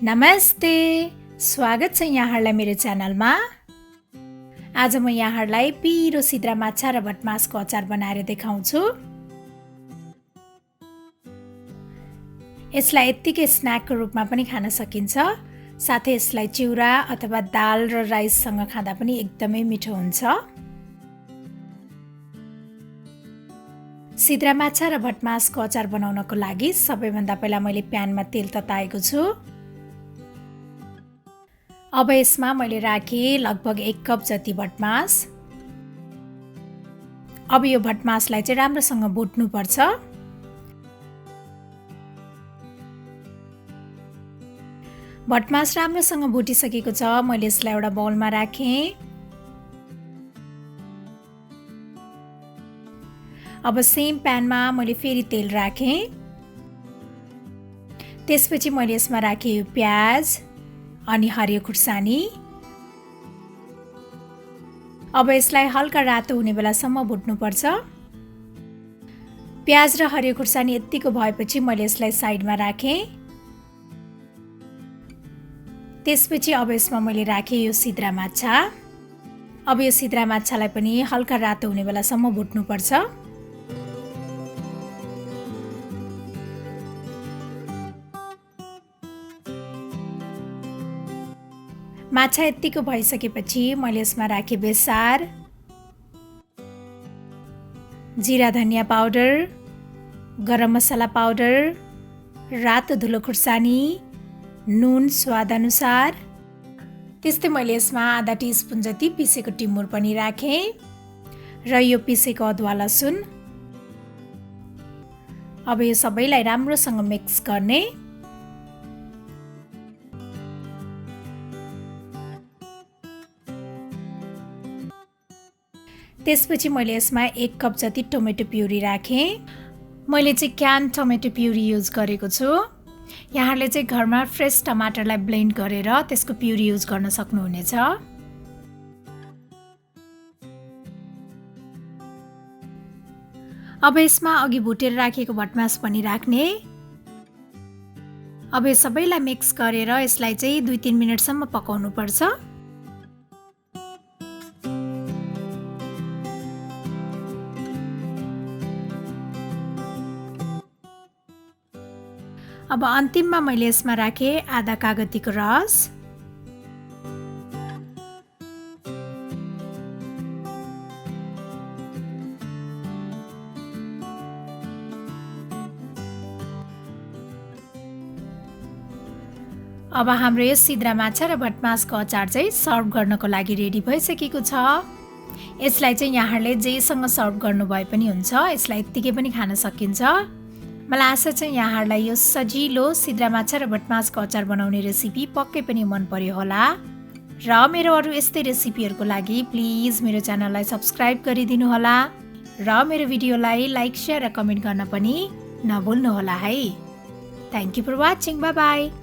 नमस्ते, स्वागत छ यहाँहरूलाई मेरो च्यानलमा। आज म यहाँहरूलाई पिरो सिद्रा माछा र भटमासको अचार बनाएर देखाउँछु। यसलाई यत्तिकै स्न्याकको रूपमा पनि खान सकिन्छ, साथै यसलाई चिउरा अथवा दाल र राइससँग खाँदा पनि एकदमै मिठो हुन्छ। सिद्रा माछा र भटमासको अचार बनाउनको लागि सबैभन्दा पहिला मैले प्यानमा तेल तताएको छु। अब यसमा मैले राखेँ लगभग 1 कप जति भटमास। अब यो भटमासलाई चाहिँ राम्रोसँग भुट्नु पर्छ। भटमास राम्रोसँग भुटिसकेको छ। मैले यसलाई एउटा बाउलमा राखेँ। अब सेम प्यानमा मैले फेरि तेल राखेँ। त्यसपछि मैले यसमा राखेँ यो प्याज अनि हरियो खुर्सानी। अब यसलाई हल्का रातो हुने बेलासम्म भुट्नु पर्छ। प्याज र हरियो खुर्सानी यतिको भएपछि मैले यसलाई साइडमा राखेँ। त्यसपछि अब यसमा मैले राखेँ यो सिद्रा माछा। अब यो सिद्रा माछालाई पनि हल्का रातो हुने बेलासम्म भुट्नु पर्छ। माछा यतिको भइसकेपछि मैले यसमा राखेँ बेसार, जिरा धनिया पाउडर, गरम मसला पाउडर, रातो धुलो खुर्सानी, नुन स्वाद अनुसार। त्यस्तै मैले यसमा आधा टीस्पुन जति पिसेको टिमुर पनि राखेँ र यो पिसेको अदुवा लसुन। अब यो सबैलाई राम्रोसँग मिक्स गर्ने। त्यसपछि मैले यसमा 1 कप जति टोमेटो प्युरी राखेँ। मैले चाहिँ क्यान टोमेटो प्युरी युज गरेको छु। यहाँहरूले चाहिँ घरमा फ्रेस टमाटरलाई ब्लेन्ड गरेर त्यसको प्युरी युज गर्न सक्नुहुनेछ। अब यसमा अघि भुटेर राखेको भटमास पनि राख्ने। अब यो सबैलाई मिक्स गरेर यसलाई चाहिँ 2-3 मिनटसम्म पकाउनु पर्छ। अब अन्तिममा मैले यसमा राखेँ आधा कागतीको रस। अब हाम्रो यो सिद्रा माछा र भटमासको अचार चाहिँ सर्भ गर्नको लागि रेडी भइसकेको छ। यसलाई चाहिँ यहाँहरूले जेसँग सर्भ गर्नु भए पनि हुन्छ। यसलाई यत्तिकै पनि खान सकिन्छ। मलाई आशा छ यहाँहरूलाई यो सजिलो सिद्रा माछा र भटमासको अचार बनाउने रेसिपी पक्कै पनि मन पर्यो होला। र मेरो अरू यस्तै रेसिपीहरूको लागि प्लिज मेरो च्यानललाई सब्स्क्राइब गरिदिनु होला र मेरो भिडियोलाई लाइक, शेयर र कमेन्ट गर्न पनि नभुल्नु होला है। Thank you for watching. Bye by.